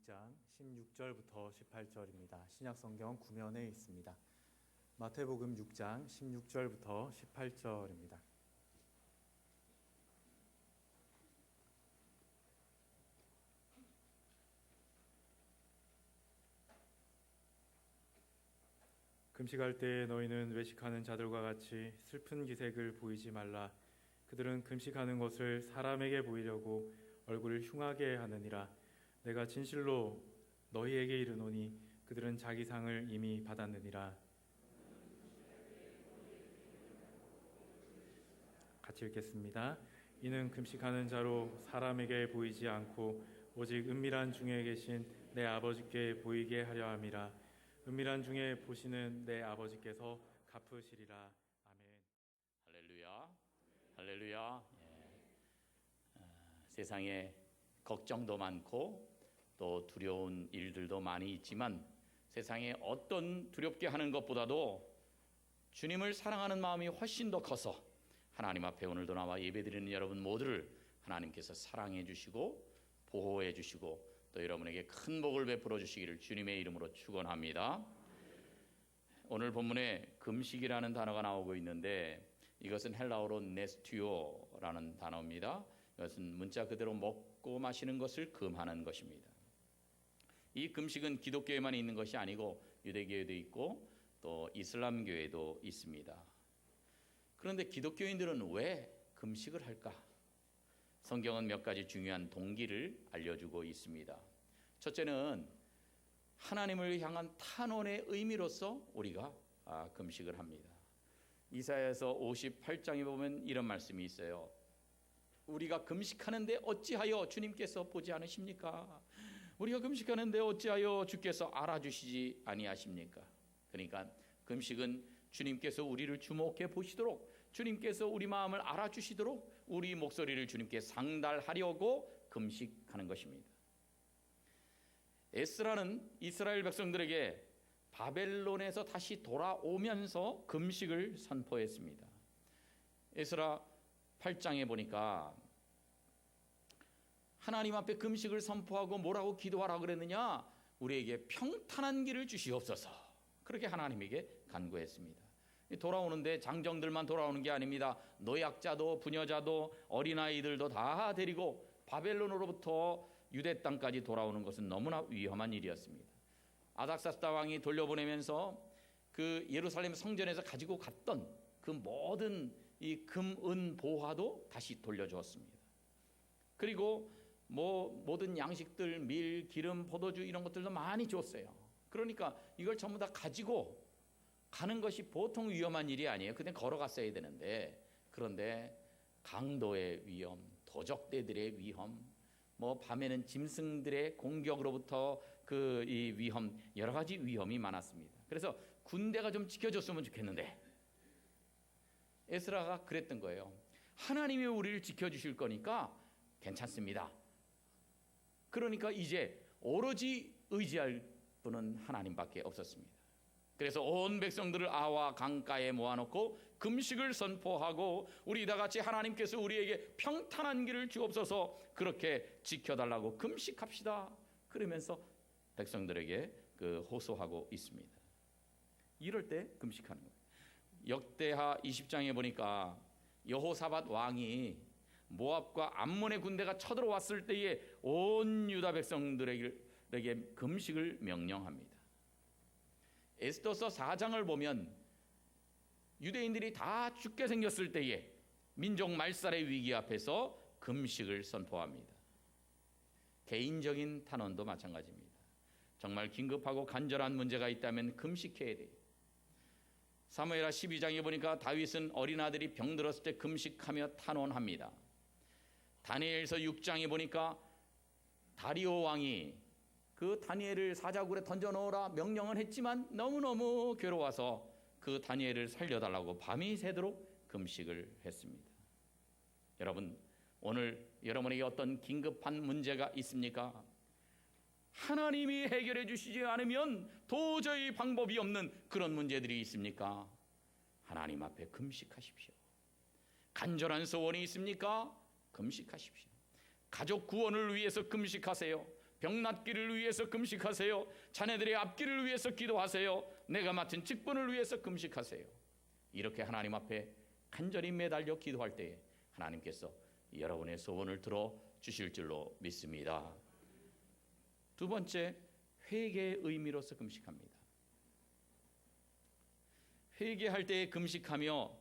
6장 16절부터 18절입니다. 신약성경 구면에 있습니다. 마태복음 6장 16절부터 18절입니다. 금식할 때 너희는 외식하는 자들과 같이 슬픈 기색을 보이지 말라. 그들은 금식하는 것을 사람에게 보이려고 얼굴을 흉하게 하느니라. 내가 진실로 너희에게 이르노니 그들은 자기 상을 이미 받았느니라. 같이 읽겠습니다. 이는 금식하는 자로 사람에게 보이지 않고 오직 은밀한 중에 계신 내 아버지께 보이게 하려 함이라. 은밀한 중에 보시는 내 아버지께서 갚으시리라. 아멘. 할렐루야, 할렐루야. 세상에 걱정도 많고 또 두려운 일들도 많이 있지만 세상에 어떤 두렵게 하는 것보다도 주님을 사랑하는 마음이 훨씬 더 커서 하나님 앞에 오늘도 나와 예배드리는 여러분 모두를 하나님께서 사랑해 주시고 보호해 주시고 또 여러분에게 큰 복을 베풀어 주시기를 주님의 이름으로 축원합니다. 오늘 본문에 금식이라는 단어가 나오고 있는데 이것은 헬라어로 네스티오라는 단어입니다. 이것은 문자 그대로 먹고 마시는 것을 금하는 것입니다. 이 금식은 기독교에만 있는 것이 아니고 유대교에도 있고 또 이슬람교에도 있습니다. 그런데 기독교인들은 왜 금식을 할까? 성경은 몇 가지 중요한 동기를 알려주고 있습니다. 첫째는 하나님을 향한 탄원의 의미로서 우리가 금식을 합니다. 이사야서 58장에 보면 이런 말씀이 있어요. 우리가 금식하는데 어찌하여 주님께서 보지 않으십니까? 우리가 금식하는데 어찌하여 주께서 알아주시지 아니하십니까? 그러니까 금식은 주님께서 우리를 주목해 보시도록, 주님께서 우리 마음을 알아주시도록 우리 목소리를 주님께 상달하려고 금식하는 것입니다. 에스라는 이스라엘 백성들에게 바벨론에서 다시 돌아오면서 금식을 선포했습니다. 에스라 8장에 보니까 하나님 앞에 금식을 선포하고 뭐라고 기도하라고 그랬느냐? 우리에게 평탄한 길을 주시옵소서. 그렇게 하나님에게 간구했습니다. 돌아오는데 장정들만 돌아오는 게 아닙니다. 노약자도 부녀자도 어린아이들도 다 데리고 바벨론으로부터 유대 땅까지 돌아오는 것은 너무나 위험한 일이었습니다. 아닥사스다 왕이 돌려보내면서 그 예루살렘 성전에서 가지고 갔던 그 모든 이 금, 은, 보화도 다시 돌려주었습니다. 그리고 모든 양식들, 밀, 기름, 포도주 이런 것들도 많이 줬어요. 그러니까 이걸 전부 다 가지고 가는 것이 보통 위험한 일이 아니에요. 그때 걸어갔어야 되는데, 그런데 강도의 위험, 도적대들의 위험, 밤에는 짐승들의 공격으로부터 이 위험, 여러 가지 위험이 많았습니다. 그래서 군대가 좀 지켜줬으면 좋겠는데 에스라가 그랬던 거예요. 하나님이 우리를 지켜주실 거니까 괜찮습니다. 그러니까 이제 오로지 의지할 분은 하나님밖에 없었습니다. 그래서 온 백성들을 아와 강가에 모아놓고 금식을 선포하고 우리 다 같이 하나님께서 우리에게 평탄한 길을 주옵소서, 그렇게 지켜달라고 금식합시다. 그러면서 백성들에게 호소하고 있습니다. 이럴 때 금식하는 거예요. 역대하 20장에 보니까 여호사밧 왕이 모압과 암몬의 군대가 쳐들어왔을 때에 온 유다 백성들에게 금식을 명령합니다. 에스더서 4장을 보면 유대인들이 다 죽게 생겼을 때에 민족 말살의 위기 앞에서 금식을 선포합니다. 개인적인 탄원도 마찬가지입니다. 정말 긴급하고 간절한 문제가 있다면 금식해야 돼요. 사무엘하 12장에 보니까 다윗은 어린 아들이 병들었을 때 금식하며 탄원합니다. 다니엘서 6장에 보니까 다리오 왕이 그 다니엘을 사자굴에 던져 넣으라 명령은 했지만 너무너무 괴로워서 그 다니엘을 살려달라고 밤이 새도록 금식을 했습니다. 여러분, 오늘 여러분에게 어떤 긴급한 문제가 있습니까? 하나님이 해결해 주시지 않으면 도저히 방법이 없는 그런 문제들이 있습니까? 하나님 앞에 금식하십시오. 간절한 소원이 있습니까? 금식하십시오. 가족 구원을 위해서 금식하세요. 병 낫기를 위해서 금식하세요. 자녀들의 앞길을 위해서 기도하세요. 내가 맡은 직분을 위해서 금식하세요. 이렇게 하나님 앞에 간절히 매달려 기도할 때에 하나님께서 여러분의 소원을 들어 주실 줄로 믿습니다. 두 번째, 회개의 의미로서 금식합니다. 회개할 때에 금식하며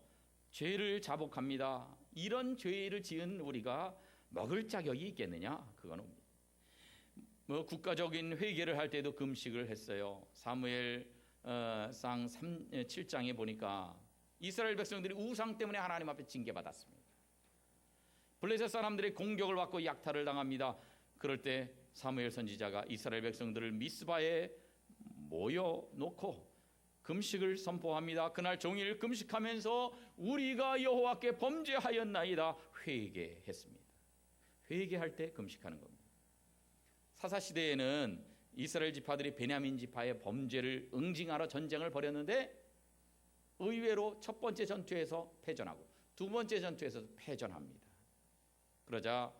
죄를 자복합니다. 이런 죄를 지은 우리가 먹을 자격이 있겠느냐? 그거는 국가적인 회개를 할 때도 금식을 했어요. 사무엘상 7장에 보니까 이스라엘 백성들이 우상 때문에 하나님 앞에 징계받았습니다. 블레셋 사람들의 공격을 받고 약탈을 당합니다. 그럴 때 사무엘 선지자가 이스라엘 백성들을 미스바에 모여놓고 금식을 선포합니다. 그날 종일 금식하면서 우리가 여호와께 범죄하였나이다 회개했습니다. 회개할 때 금식하는 겁니다. 사사시대에는 이스라엘 지파들이 베냐민 지파의 범죄를 응징하러 전쟁을 벌였는데 의외로 첫 번째 전투에서 패전하고 두 번째 전투에서 패전합니다. 그러자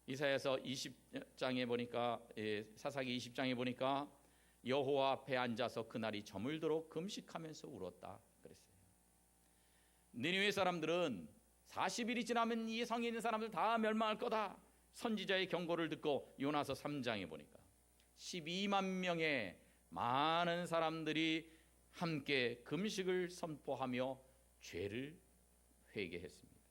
이사야서 20장에 보니까 사사기 20장에 보니까 여호와 앞에 앉아서 그날이 저물도록 금식하면서 울었다 그랬어요. 니느웨 사람들은 40일이 지나면 이 성에 있는 사람들 다 멸망할 거다. 선지자의 경고를 듣고 요나서 3장에 보니까 12만 명의 많은 사람들이 함께 금식을 선포하며 죄를 회개했습니다.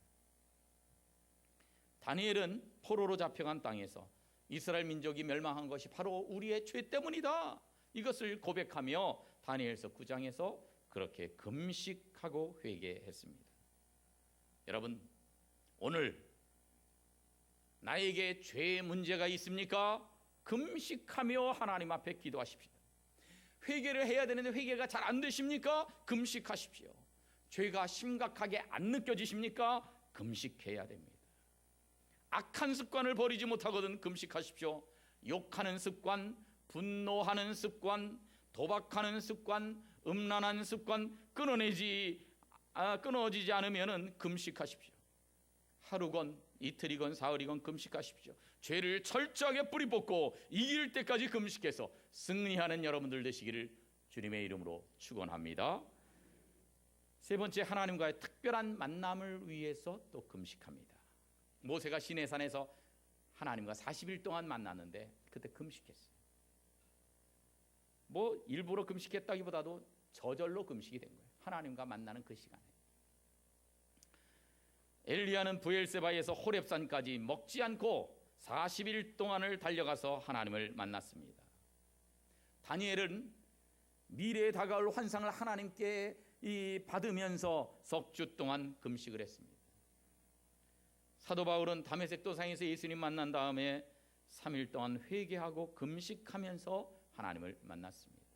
다니엘은 포로로 잡혀간 땅에서 이스라엘 민족이 멸망한 것이 바로 우리의 죄 때문이다. 이것을 고백하며 다니엘서 9장에서 그렇게 금식하고 회개했습니다. 여러분, 오늘 나에게 죄의 문제가 있습니까? 금식하며 하나님 앞에 기도하십시오. 회개를 해야 되는데 회개가 잘 안 되십니까? 금식하십시오. 죄가 심각하게 안 느껴지십니까? 금식해야 됩니다. 악한 습관을 버리지 못하거든 금식하십시오. 욕하는 습관, 분노하는 습관, 도박하는 습관, 음란한 습관 끊어지지 않으면 금식하십시오. 하루건 이틀이건 사흘이건 금식하십시오. 죄를 철저하게 뿌리 뽑고 이길 때까지 금식해서 승리하는 여러분들 되시기를 주님의 이름으로 축원합니다. 세 번째, 하나님과의 특별한 만남을 위해서 또 금식합니다. 모세가 시내산에서 하나님과 40일 동안 만났는데 그때 금식했어요. 일부러 금식했다기보다도 저절로 금식이 된 거예요. 하나님과 만나는 그 시간에. 엘리야는 브엘세바에서 호렙산까지 먹지 않고 40일 동안을 달려가서 하나님을 만났습니다. 다니엘은 미래에 다가올 환상을 하나님께 받으면서 석 주 동안 금식을 했습니다. 사도 바울은 다메섹 도상에서 예수님 만난 다음에 3일 동안 회개하고 금식하면서 하나님을 만났습니다.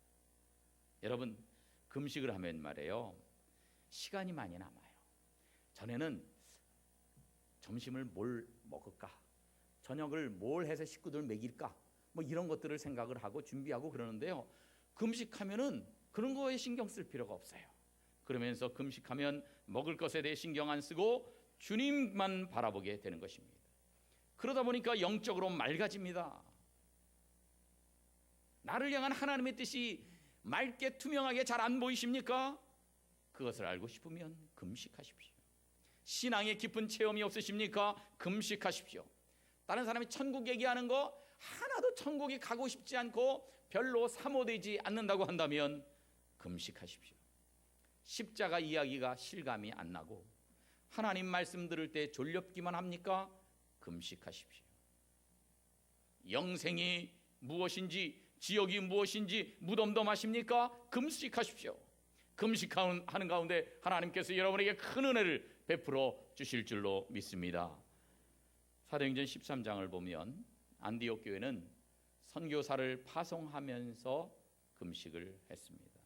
여러분, 금식을 하면 말이에요, 시간이 많이 남아요. 전에는 점심을 뭘 먹을까, 저녁을 뭘 해서 식구들 먹일까, 이런 것들을 생각을 하고 준비하고 그러는데요, 금식하면은 그런 거에 신경 쓸 필요가 없어요. 그러면서 금식하면 먹을 것에 대해 신경 안 쓰고 주님만 바라보게 되는 것입니다. 그러다 보니까 영적으로 맑아집니다. 나를 향한 하나님의 뜻이 맑게 투명하게 잘 안 보이십니까? 그것을 알고 싶으면 금식하십시오. 신앙의 깊은 체험이 없으십니까? 금식하십시오. 다른 사람이 천국 얘기하는 거 하나도 천국에 가고 싶지 않고 별로 사모되지 않는다고 한다면 금식하십시오. 십자가 이야기가 실감이 안 나고 하나님 말씀 들을 때 졸렵기만 합니까? 금식하십시오. 영생이 무엇인지, 지옥이 무엇인지 무덤덤하십니까? 금식하십시오. 금식하는 가운데 하나님께서 여러분에게 큰 은혜를 베풀어 주실 줄로 믿습니다. 사도행전 13장을 보면 안디옥 교회는 선교사를 파송하면서 금식을 했습니다.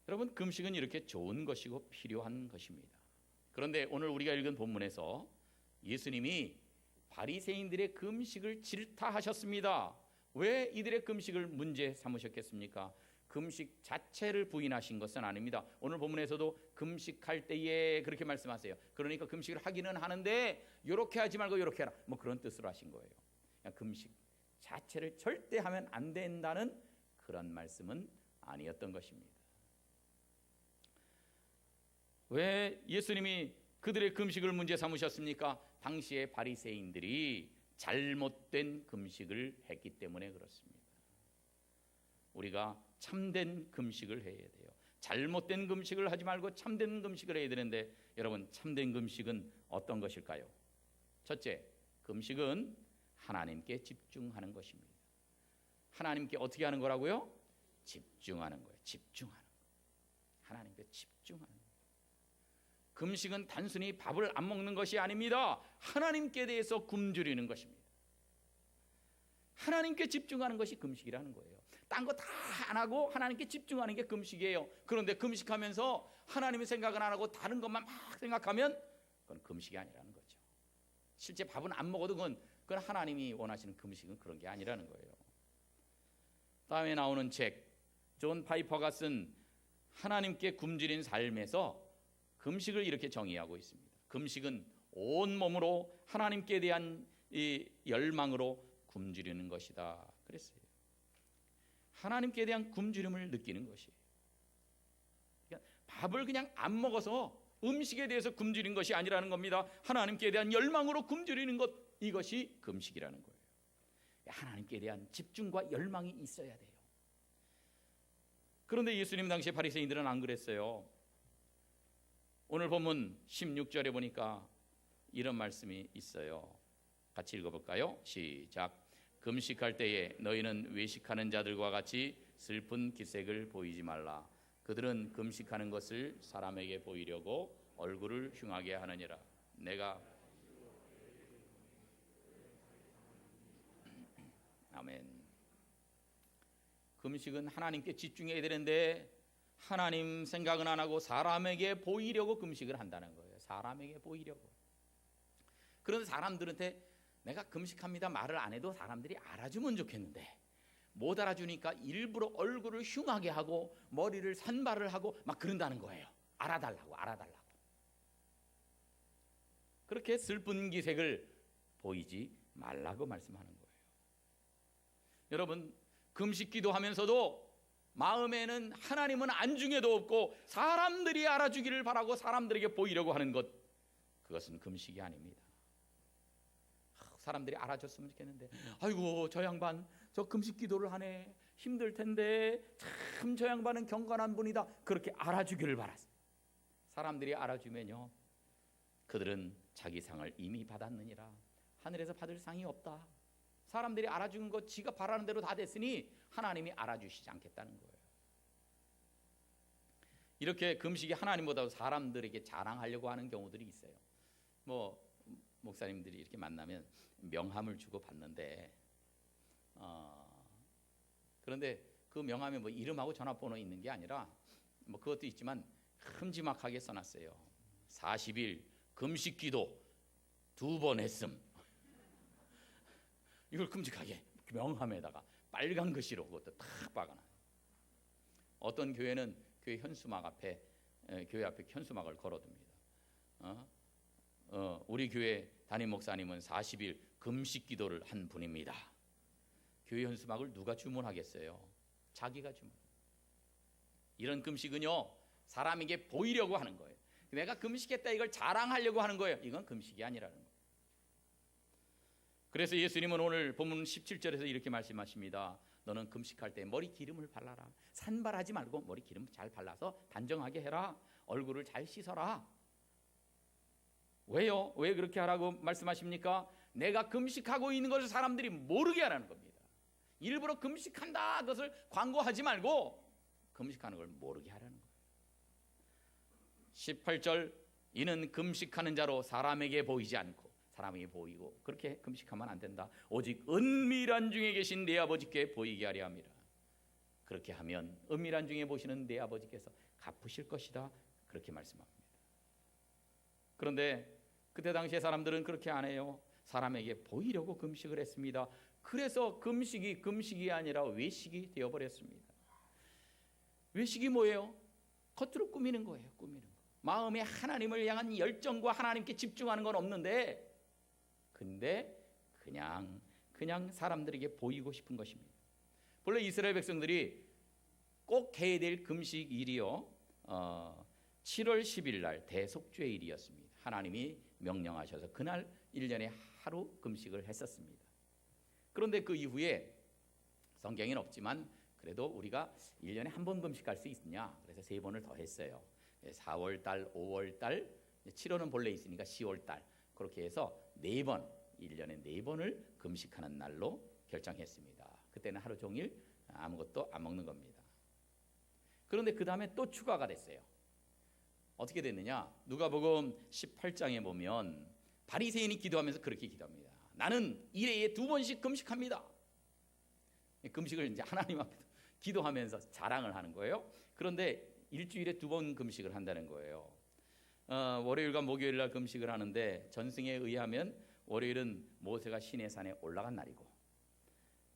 여러분, 금식은 이렇게 좋은 것이고 필요한 것입니다. 그런데 오늘 우리가 읽은 본문에서 예수님이 바리새인들의 금식을 질타하셨습니다. 왜 이들의 금식을 문제 삼으셨겠습니까? 금식 자체를 부인하신 것은 아닙니다. 오늘 본문에서도 금식할 때에 그렇게 말씀하세요. 그러니까 금식을 하기는 하는데 이렇게 하지 말고 이렇게 해라, 뭐 그런 뜻으로 하신 거예요. 그냥 금식 자체를 절대 하면 안 된다는 그런 말씀은 아니었던 것입니다. 왜 예수님이 그들의 금식을 문제 삼으셨습니까? 당시의 바리새인들이 잘못된 금식을 했기 때문에 그렇습니다. 우리가 참된 금식을 해야 돼요. 잘못된 금식을 하지 말고 참된 금식을 해야 되는데, 여러분, 참된 금식은 어떤 것일까요? 첫째, 금식은 하나님께 집중하는 것입니다. 하나님께 어떻게 하는 거라고요? 집중하는 거예요. 집중하는 거. 하나님께 집중하는 거예요. 금식은 단순히 밥을 안 먹는 것이 아닙니다. 하나님께 대해서 굶주리는 것입니다. 하나님께 집중하는 것이 금식이라는 거예요. 딴 거 다 안 하고 하나님께 집중하는 게 금식이에요. 그런데 금식하면서 하나님의 생각은 안 하고 다른 것만 막 생각하면 그건 금식이 아니라는 거죠. 실제 밥은 안 먹어도 그건 하나님이 원하시는 금식은 그런 게 아니라는 거예요. 다음에 나오는 책, 존 파이퍼가 쓴 하나님께 굶주린 삶에서 금식을 이렇게 정의하고 있습니다. 금식은 온 몸으로 하나님께 대한 이 열망으로 굶주리는 것이다 그랬어요. 하나님께 대한 굶주림을 느끼는 것이에요. 그러니까 밥을 그냥 안 먹어서 음식에 대해서 굶주린 것이 아니라는 겁니다. 하나님께 대한 열망으로 굶주리는 것, 이것이 금식이라는 거예요. 하나님께 대한 집중과 열망이 있어야 돼요. 그런데 예수님 당시 바리새인들은 안 그랬어요. 오늘 본문 16절에 보니까 이런 말씀이 있어요. 같이 읽어볼까요? 시작. 금식할 때에 너희는 외식하는 자들과 같이 슬픈 기색을 보이지 말라. 그들은 금식하는 것을 사람에게 보이려고 얼굴을 흉하게 하느니라. 내가 아멘. 금식은 하나님께 집중해야 되는데 하나님 생각은 안 하고 사람에게 보이려고 금식을 한다는 거예요. 사람에게 보이려고. 그런데 사람들한테 내가 금식합니다 말을 안 해도 사람들이 알아주면 좋겠는데 못 알아주니까 일부러 얼굴을 흉하게 하고 머리를 산발을 하고 막 그런다는 거예요. 알아달라고. 그렇게 슬픈 기색을 보이지 말라고 말씀하는 거예요. 여러분, 금식 기도하면서도 마음에는 하나님은 안중에도 없고 사람들이 알아주기를 바라고 사람들에게 보이려고 하는 것, 그것은 금식이 아닙니다. 사람들이 알아줬으면 좋겠는데 아이고 저 양반 저 금식 기도를 하네, 힘들 텐데 참 저 양반은 경건한 분이다, 그렇게 알아주기를 바랐어요. 사람들이 알아주면요, 그들은 자기 상을 이미 받았느니라. 하늘에서 받을 상이 없다. 사람들이 알아준 것 지가 바라는 대로 다 됐으니 하나님이 알아주시지 않겠다는 거예요. 이렇게 금식이 하나님보다 사람들에게 자랑하려고 하는 경우들이 있어요. 뭐 목사님들이 이렇게 만나면 명함을 주고 받는데 그런데 그 명함에 뭐 이름하고 전화번호 있는 게 아니라 뭐 그것도 있지만 큼지막하게 써놨어요. 40일 금식 기도 2번 했음. 이걸 큼직하게 명함에다가 빨간 글씨로 그것도 탁 박아놔. 어떤 교회는 교회 현수막 앞에 교회 앞에 현수막을 걸어둡니다. 우리 교회 담임 목사님은 40일 금식 기도를 한 분입니다. 교회 현수막을 누가 주문하겠어요? 자기가 주문. 이런 금식은요, 사람에게 보이려고 하는 거예요. 내가 금식했다 이걸 자랑하려고 하는 거예요. 이건 금식이 아니라는 거예요. 그래서 예수님은 오늘 본문 17절에서 이렇게 말씀하십니다. 너는 금식할 때 머리 기름을 발라라. 산발하지 말고 머리 기름 잘 발라서 단정하게 해라. 얼굴을 잘 씻어라. 왜요? 왜 그렇게 하라고 말씀하십니까? 내가 금식하고 있는 것을 사람들이 모르게 하라는 겁니다. 일부러 금식한다 그것을 광고하지 말고 금식하는 걸 모르게 하라는 거예요. 18절, 이는 금식하는 자로 사람에게 보이지 않고 사람에게 보이고 그렇게 금식하면 안 된다. 오직 은밀한 중에 계신 내 아버지께 보이게 하려 함이라. 그렇게 하면 은밀한 중에 보시는 내 아버지께서 갚으실 것이다. 그렇게 말씀합니다. 그런데 그때 당시에 사람들은 그렇게 안 해요. 사람에게 보이려고 금식을 했습니다. 그래서 금식이 아니라 외식이 되어버렸습니다. 외식이 뭐예요? 겉으로 꾸미는 거예요. 꾸미는 거. 마음에 하나님을 향한 열정과 하나님께 집중하는 건 없는데, 근데 그냥 사람들에게 보이고 싶은 것입니다. 본래 이스라엘 백성들이 꼭 해야 될 금식일이요, 7월 10일 날 대속죄일이었습니다. 하나님이 명령하셔서 그날 1년에 하루 금식을 했었습니다. 그런데 그 이후에 성경에는 없지만 그래도 우리가 1년에 한 번 금식할 수 있느냐, 그래서 3번을 더 했어요. 4월달, 5월달, 7월은 본래 있으니까 10월달, 그렇게 해서 4번, 1년에 4번을 금식하는 날로 결정했습니다. 그때는 하루 종일 아무것도 안 먹는 겁니다. 그런데 그 다음에 또 추가가 됐어요. 어떻게 됐느냐? 누가복음 18장에 보면 바리새인이 기도하면서 그렇게 기도합니다. 나는 일회에 2번씩 금식합니다. 금식을 이제 하나님 앞에 기도하면서 자랑을 하는 거예요. 그런데 일주일에 2번 금식을 한다는 거예요. 월요일과 목요일 날 금식을 하는데, 전승에 의하면 월요일은 모세가 시내산에 올라간 날이고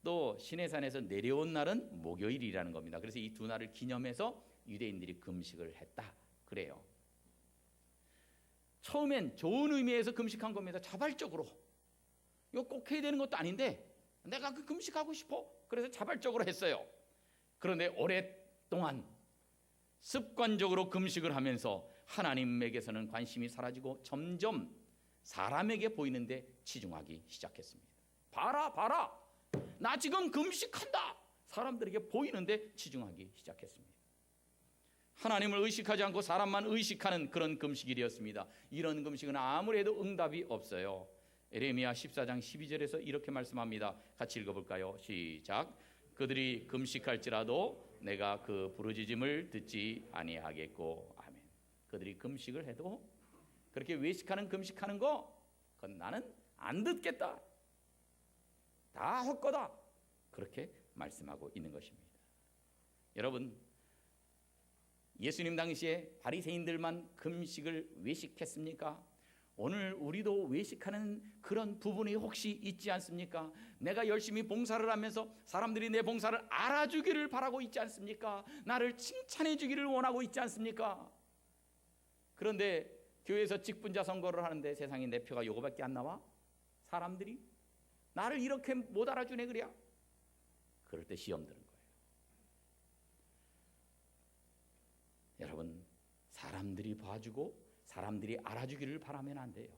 또 시내산에서 내려온 날은 목요일이라는 겁니다. 그래서 이 두 날을 기념해서 유대인들이 금식을 했다 그래요. 처음엔 좋은 의미에서 금식한 겁니다. 자발적으로. 이거 꼭 해야 되는 것도 아닌데 내가 그 금식하고 싶어. 그래서 자발적으로 했어요. 그런데 오랫동안 습관적으로 금식을 하면서 하나님에게서는 관심이 사라지고 점점 사람에게 보이는데 치중하기 시작했습니다. 봐라, 나 지금 금식한다. 사람들에게 보이는데 치중하기 시작했습니다. 하나님을 의식하지 않고 사람만 의식하는 그런 금식일이었습니다. 이런 금식은 아무리 해도 응답이 없어요. 에레미야 14장 12절에서 이렇게 말씀합니다. 같이 읽어볼까요? 시작. 그들이 금식할지라도 내가 그 부르짖음을 듣지 아니하겠고. 아멘. 그들이 금식을 해도, 그렇게 외식하는 금식하는 거, 그건 나는 안 듣겠다. 다 헛거다. 그렇게 말씀하고 있는 것입니다. 여러분, 예수님 당시에 바리새인들만 금식을 외식했습니까? 오늘 우리도 외식하는 그런 부분이 혹시 있지 않습니까? 내가 열심히 봉사를 하면서 사람들이 내 봉사를 알아주기를 바라고 있지 않습니까? 나를 칭찬해 주기를 원하고 있지 않습니까? 그런데 교회에서 직분자 선거를 하는데 세상에 내 표가 요거밖에 안 나와? 사람들이 나를 이렇게 못 알아주네 그래야? 그럴 때 시험 드는 거예요. 여러분, 사람들이 봐주고 사람들이 알아주기를 바라면 안 돼요.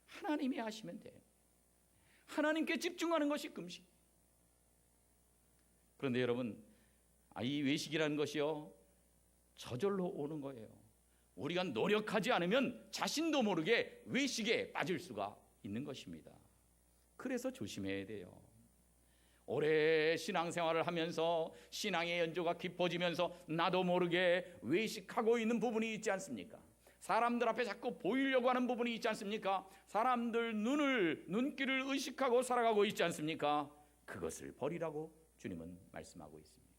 하나님이 하시면 돼요. 하나님께 집중하는 것이 금식. 그런데 여러분, 이 외식이라는 것이요, 저절로 오는 거예요. 우리가 노력하지 않으면 자신도 모르게 외식에 빠질 수가 있는 것입니다. 그래서 조심해야 돼요. 오래 신앙생활을 하면서 신앙의 연조가 깊어지면서 나도 모르게 외식하고 있는 부분이 있지 않습니까? 사람들 앞에 자꾸 보이려고 하는 부분이 있지 않습니까? 사람들 눈길을 의식하고 살아가고 있지 않습니까? 그것을 버리라고 주님은 말씀하고 있습니다.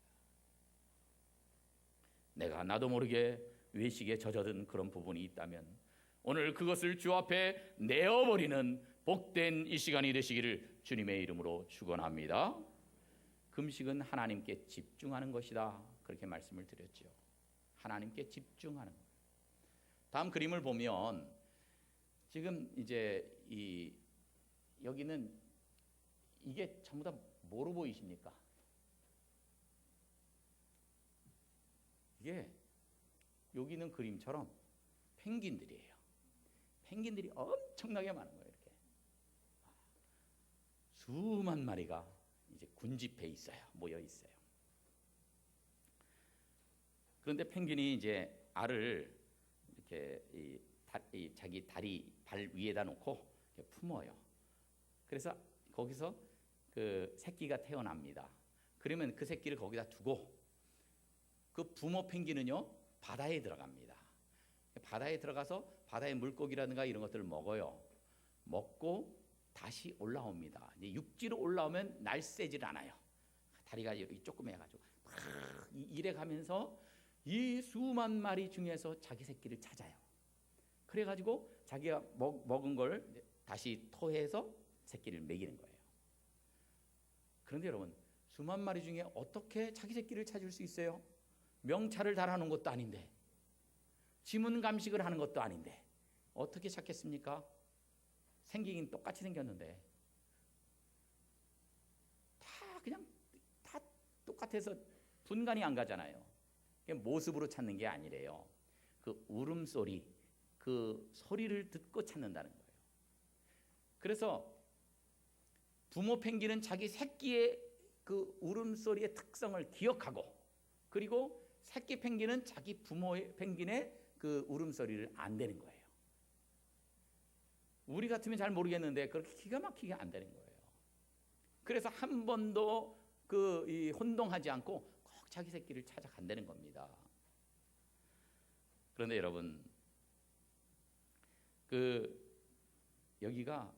내가 나도 모르게 외식에 젖어든 그런 부분이 있다면 오늘 그것을 주 앞에 내어버리는 복된 이 시간이 되시기를 주님의 이름으로 축원합니다. 금식은 하나님께 집중하는 것이다. 그렇게 말씀을 드렸죠. 하나님께 집중하는 것. 다음 그림을 보면 지금 이제 여기는 이게 전부 다 뭐로 보이십니까? 이게 여기 있는 그림처럼 펭귄들이에요. 펭귄들이 엄청나게 많은 거예요. 이렇게 수만 마리가 이제 군집해 있어요. 모여 있어요. 그런데 펭귄이 이제 알을 이렇게 자기 다리 발 위에다 놓고 이렇게 품어요. 그래서 거기서 그 새끼가 태어납니다. 그러면 그 새끼를 거기다 두고 그 부모 펭귄은요 바다에 들어갑니다. 바다에 들어가서 바다의 물고기라든가 이런 것들을 먹어요. 먹고 다시 올라옵니다. 이제 육지로 올라오면 날쌔질 않아요. 다리가 조금 해가지고 막 이래 가면서 이 수만 마리 중에서 자기 새끼를 찾아요. 그래가지고 자기가 먹은 걸 다시 토해서 새끼를 먹이는 거예요. 그런데 여러분, 수만 마리 중에 어떻게 자기 새끼를 찾을 수 있어요? 명찰을 달아놓은 것도 아닌데, 지문 감식을 하는 것도 아닌데 어떻게 찾겠습니까? 생기긴 똑같이 생겼는데 다 똑같아서 분간이 안 가잖아요. 모습으로 찾는 게 아니래요. 그 울음소리, 그 소리를 듣고 찾는다는 거예요. 그래서 부모 펭귄은 자기 새끼의 그 울음소리의 특성을 기억하고, 그리고 새끼 펭귄은 자기 부모의 펭귄의 그 울음소리를 안 되는 거예요. 우리 같으면 잘 모르겠는데 그렇게 기가 막히게 안 되는 거예요. 그래서 한 번도 이 혼동하지 않고 꼭 자기 새끼를 찾아간다는 겁니다. 그런데 여러분, 여기가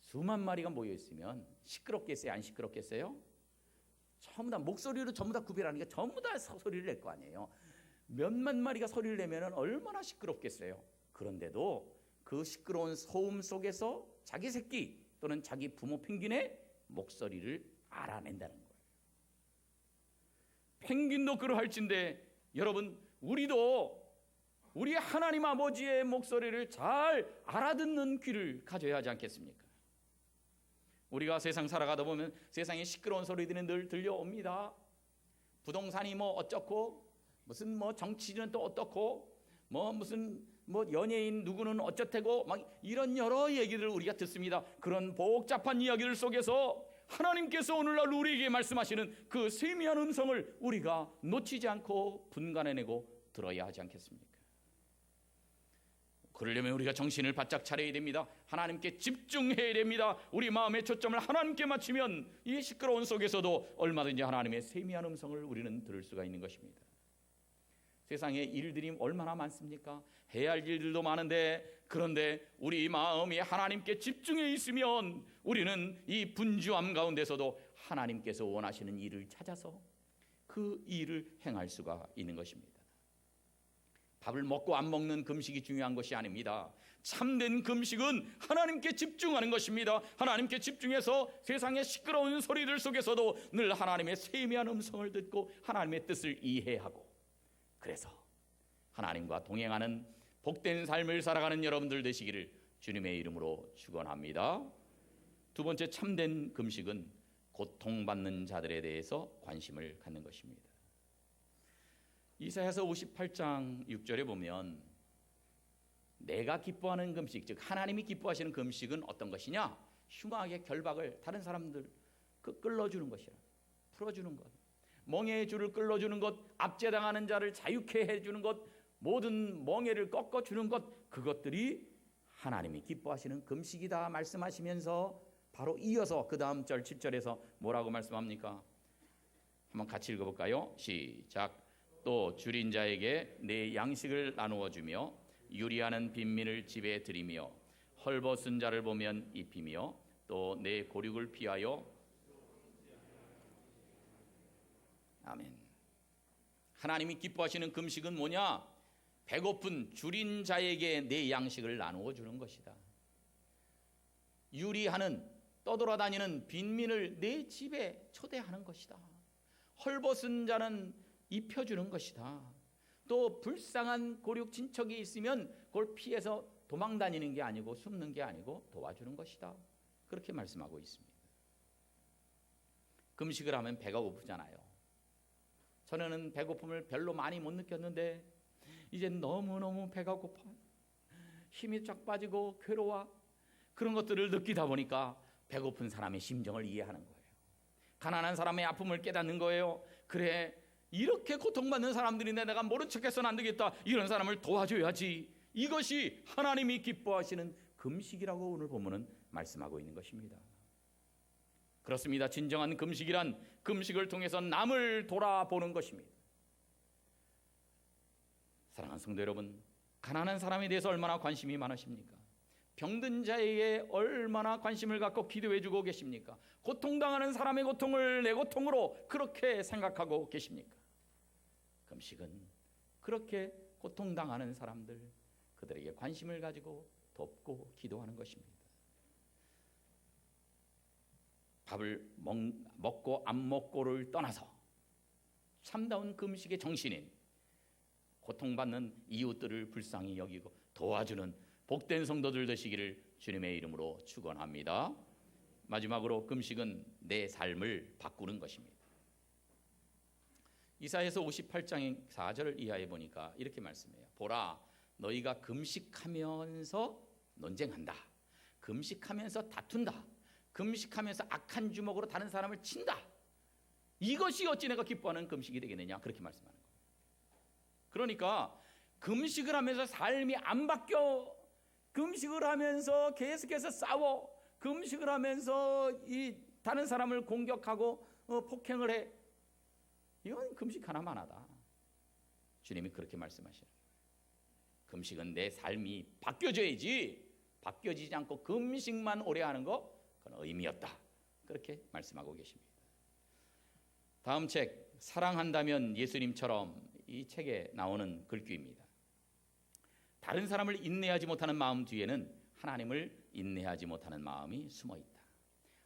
수만 마리가 모여 있으면 시끄럽겠어요? 안 시끄럽겠어요? 전부 다 목소리로 전부 다 구별하니까 전부 다 소리를 낼 거 아니에요. 몇만 마리가 소리를 내면 얼마나 시끄럽겠어요. 그런데도 그 시끄러운 소음 속에서 자기 새끼 또는 자기 부모 펭귄의 목소리를 알아낸다는 거예요. 펭귄도 그러할진데 여러분, 우리도 우리 하나님 아버지의 목소리를 잘 알아듣는 귀를 가져야 하지 않겠습니까? 우리가 세상 살아가다 보면 세상에 시끄러운 소리들이 늘 들려옵니다. 부동산이 뭐 어쩌고, 무슨 뭐 정치는 또 어떻고, 무슨 연예인 누구는 어쩌대고, 막 이런 여러 얘기들을 우리가 듣습니다. 그런 복잡한 이야기들 속에서 하나님께서 오늘날 우리에게 말씀하시는 그 세미한 음성을 우리가 놓치지 않고 분간해내고 들어야 하지 않겠습니까? 그러려면 우리가 정신을 바짝 차려야 됩니다. 하나님께 집중해야 됩니다. 우리 마음의 초점을 하나님께 맞추면 이 시끄러운 속에서도 얼마든지 하나님의 세미한 음성을 우리는 들을 수가 있는 것입니다. 세상에 일들이 얼마나 많습니까? 해야 할 일들도 많은데, 그런데 우리 마음이 하나님께 집중해 있으면 우리는 이 분주함 가운데서도 하나님께서 원하시는 일을 찾아서 그 일을 행할 수가 있는 것입니다. 밥을 먹고 안 먹는 금식이 중요한 것이 아닙니다. 참된 금식은 하나님께 집중하는 것입니다. 하나님께 집중해서 세상의 시끄러운 소리들 속에서도 늘 하나님의 세미한 음성을 듣고 하나님의 뜻을 이해하고, 그래서 하나님과 동행하는 복된 삶을 살아가는 여러분들 되시기를 주님의 이름으로 축원합니다. 두 번째, 참된 금식은 고통받는 자들에 대해서 관심을 갖는 것입니다. 이사야서 58장 6절에 보면 내가 기뻐하는 금식, 즉 하나님이 기뻐하시는 금식은 어떤 것이냐? 흉악의 결박을 다른 사람들 끌어주는 것이라, 풀어주는 것, 멍에의 줄을 끌어주는 것, 압제당하는 자를 자유케 해주는 것, 모든 멍에를 꺾어주는 것, 그것들이 하나님이 기뻐하시는 금식이다 말씀하시면서 바로 이어서 그 다음 절 7절에서 뭐라고 말씀합니까? 한번 같이 읽어볼까요? 시작. 또 줄인 자에게 내 양식을 나누어 주며 유리하는 빈민을 집에 들이며 헐벗은 자를 보면 입히며 또 내 고륙을 피하여. 아멘. 하나님이 기뻐하시는 금식은 뭐냐? 배고픈 줄인 자에게 내 양식을 나누어 주는 것이다. 유리하는, 떠돌아다니는 빈민을 내 집에 초대하는 것이다. 헐벗은 자는 입혀주는 것이다. 또 불쌍한 고륙 친척이 있으면 그걸 피해서 도망다니는 게 아니고 숨는 게 아니고 도와주는 것이다. 그렇게 말씀하고 있습니다. 금식을 하면 배가 고프잖아요. 전에는 배고픔을 별로 많이 못 느꼈는데 이제 너무너무 배가 고파, 힘이 쫙 빠지고 괴로워, 그런 것들을 느끼다 보니까 배고픈 사람의 심정을 이해하는 거예요. 가난한 사람의 아픔을 깨닫는 거예요. 그래, 이렇게 고통받는 사람들인데 내가 모른 척해서는 안 되겠다. 이런 사람을 도와줘야지. 이것이 하나님이 기뻐하시는 금식이라고 오늘 본문은 말씀하고 있는 것입니다. 그렇습니다. 진정한 금식이란 금식을 통해서 남을 돌아보는 것입니다. 사랑하는 성도 여러분, 가난한 사람에 대해서 얼마나 관심이 많으십니까? 병든 자에게 얼마나 관심을 갖고 기도해주고 계십니까? 고통당하는 사람의 고통을 내 고통으로 그렇게 생각하고 계십니까? 금식은 그렇게 고통당하는 사람들, 그들에게 관심을 가지고 돕고 기도하는 것입니다. 밥을 먹고 안 먹고를 떠나서 참다운 금식의 정신인 고통받는 이웃들을 불쌍히 여기고 도와주는 복된 성도들 되시기를 주님의 이름으로 축원합니다. 마지막으로 금식은 내 삶을 바꾸는 것입니다. 이사야서 58장 4절을 이하에 보니까 이렇게 말씀해요. 보라, 너희가 금식하면서 논쟁한다. 금식하면서 다툰다. 금식하면서 악한 주먹으로 다른 사람을 친다. 이것이 어찌 내가 기뻐하는 금식이 되겠느냐, 그렇게 말씀하는 거예요. 그러니까 금식을 하면서 삶이 안 바뀌어. 금식을 하면서 계속해서 싸워. 금식을 하면서 이 다른 사람을 공격하고 폭행을 해. 이건 금식 하나만 하다. 주님이 그렇게 말씀하시는 거예요. 금식은 내 삶이 바뀌어져야지, 바뀌어지지 않고 금식만 오래 하는 거, 그건 의미 없다. 그렇게 말씀하고 계십니다. 다음 책, 사랑한다면 예수님처럼, 이 책에 나오는 글귀입니다. 다른 사람을 인내하지 못하는 마음 뒤에는 하나님을 인내하지 못하는 마음이 숨어 있다.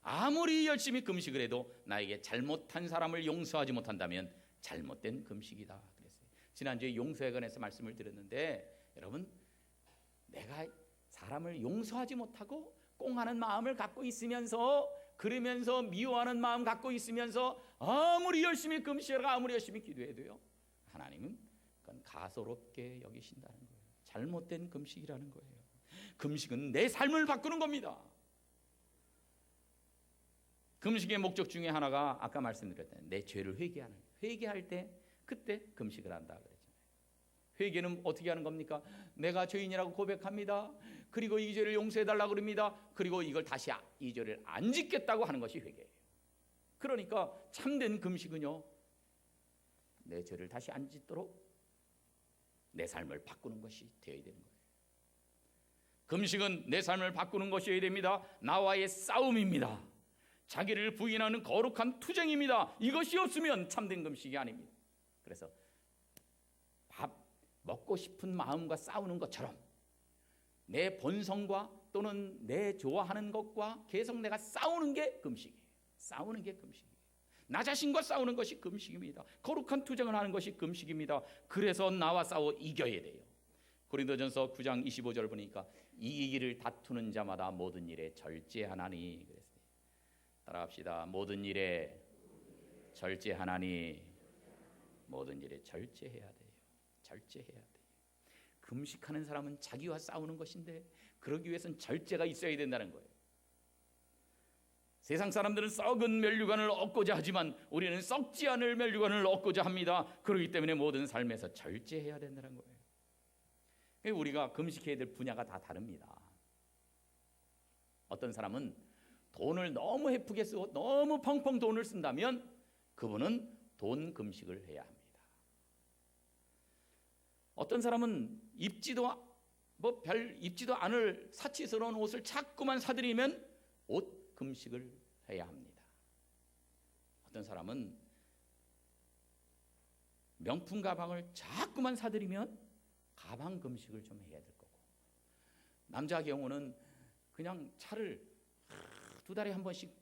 아무리 열심히 금식을 해도 나에게 잘못한 사람을 용서하지 못한다면 잘못된 금식이다. 그랬어요. 지난주에 용서에 관해서 말씀을 드렸는데, 여러분, 내가 사람을 용서하지 못하고 꽁하는 마음을 갖고 있으면서, 그러면서 미워하는 마음 갖고 있으면서 아무리 열심히 금식하고 아무리 열심히 기도해도요, 하나님은 그건 가소롭게 여기신다는 거예요. 잘못된 금식이라는 거예요. 금식은 내 삶을 바꾸는 겁니다. 금식의 목적 중에 하나가 아까 말씀드렸던 내 죄를 회개하는 거예요. 회개할 때 그때 금식을 한다 그랬잖아요. 회개는 어떻게 하는 겁니까? 내가 죄인이라고 고백합니다. 그리고 이 죄를 용서해달라고 그럽니다. 그리고 이걸 다시 이 죄를 안 짓겠다고 하는 것이 회개예요. 그러니까 참된 금식은요, 내 죄를 다시 안 짓도록 내 삶을 바꾸는 것이 되어야 되는 거예요. 금식은 내 삶을 바꾸는 것이어야 됩니다. 나와의 싸움입니다. 자기를 부인하는 거룩한 투쟁입니다. 이것이 없으면 참된 금식이 아닙니다. 그래서 밥 먹고 싶은 마음과 싸우는 것처럼 내 본성과 또는 내 좋아하는 것과 계속 내가 싸우는 게 금식이에요. 싸우는 게 금식이에요. 나 자신과 싸우는 것이 금식입니다. 거룩한 투쟁을 하는 것이 금식입니다. 그래서 나와 싸워 이겨야 돼요. 고린도전서 9장 25절 보니까 이기기를 다투는 자마다 모든 일에 절제하나니 그랬어요. 따라합시다. 모든 일에 절제하나니. 모든 일에 절제해야 돼요. 절제해야 돼요. 금식하는 사람은 자기와 싸우는 것인데 그러기 위해서는 절제가 있어야 된다는 거예요. 세상 사람들은 썩은 면류관을 얻고자 하지만 우리는 썩지 않을 면류관을 얻고자 합니다. 그렇기 때문에 모든 삶에서 절제해야 된다는 거예요. 우리가 금식해야 될 분야가 다 다릅니다. 어떤 사람은 돈을 너무 헤프게 쓰고 너무 펑펑 돈을 쓴다면 그분은 돈 금식을 해야 합니다. 어떤 사람은 입지도 않을 사치스러운 옷을 자꾸만 사들이면 옷 금식을 해야 합니다. 어떤 사람은 명품 가방을 자꾸만 사들이면 가방 금식을 좀 해야 될 거고, 남자 경우는 그냥 차를 두 달에 한 번씩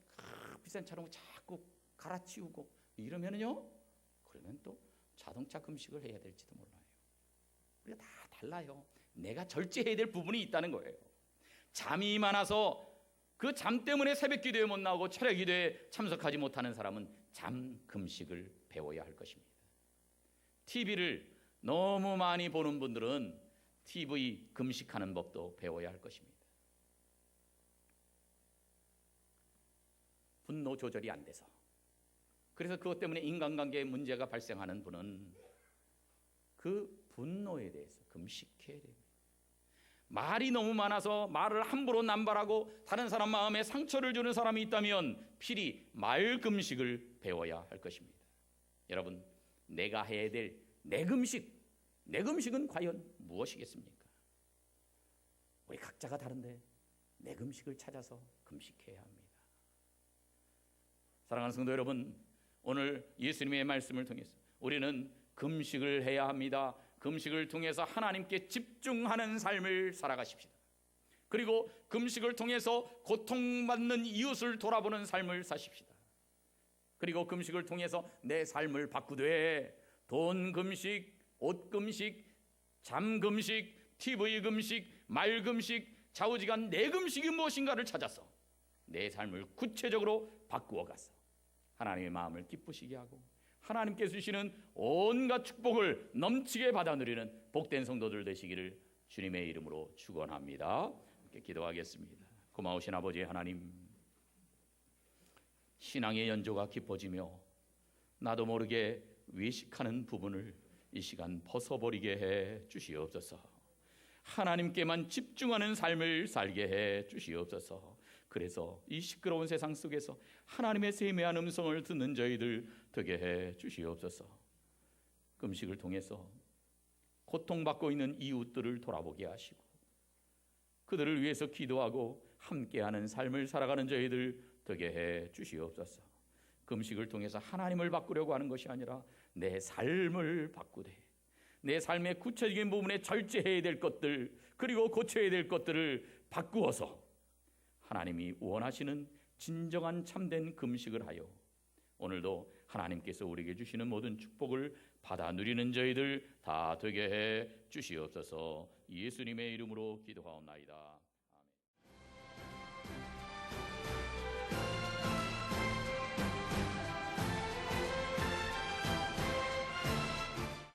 비싼 차로 자꾸 갈아치우고 이러면요, 그러면 또 자동차 금식을 해야 될지도 몰라요. 우리가 다 달라요. 내가 절제해야 될 부분이 있다는 거예요. 잠이 많아서 그 잠 때문에 새벽 기도에 못 나오고 철야 기도에 참석하지 못하는 사람은 잠 금식을 배워야 할 것입니다. TV를 너무 많이 보는 분들은 TV 금식하는 법도 배워야 할 것입니다. 분노 조절이 안 돼서, 그래서 그것 때문에 인간관계에 문제가 발생하는 분은 그 분노에 대해서 금식해야 됩니다. 말이 너무 많아서 말을 함부로 남발하고 다른 사람 마음에 상처를 주는 사람이 있다면 필히 말 금식을 배워야 할 것입니다. 여러분, 내가 해야 될 내 금식은 과연 무엇이겠습니까? 우리 각자가 다른데 내 금식을 찾아서 금식해야 합니다. 사랑하는 성도 여러분, 오늘 예수님의 말씀을 통해서 우리는 금식을 해야 합니다. 금식을 통해서 하나님께 집중하는 삶을 살아가십시다. 그리고 금식을 통해서 고통받는 이웃을 돌아보는 삶을 사십시다. 그리고 금식을 통해서 내 삶을 바꾸되 돈 금식, 옷 금식, 잠금식, TV 금식, 말 금식, 좌우지간 내 금식이 무엇인가를 찾아서 내 삶을 구체적으로 바꾸어 가서 하나님의 마음을 기쁘시게 하고 하나님께서 주시는 온갖 축복을 넘치게 받아 누리는 복된 성도들 되시기를 주님의 이름으로 축원합니다. 함께 기도하겠습니다. 고마우신 아버지 하나님, 신앙의 연조가 깊어지며 나도 모르게 외식하는 부분을 이 시간 벗어버리게 해 주시옵소서. 하나님께만 집중하는 삶을 살게 해 주시옵소서. 그래서 이 시끄러운 세상 속에서 하나님의 세미한 음성을 듣는 저희들 되게 해 주시옵소서. 금식을 통해서 고통받고 있는 이웃들을 돌아보게 하시고 그들을 위해서 기도하고 함께하는 삶을 살아가는 저희들 되게 해 주시옵소서. 금식을 통해서 하나님을 바꾸려고 하는 것이 아니라 내 삶을 바꾸되 내 삶의 구체적인 부분에 절제해야 될 것들 그리고 고쳐야 될 것들을 바꾸어서 하나님이 원하시는 진정한 참된 금식을 하여 오늘도 하나님께서 우리에게 주시는 모든 축복을 받아 누리는 저희들 다 되게 해 주시옵소서. 예수님의 이름으로 기도하옵나이다.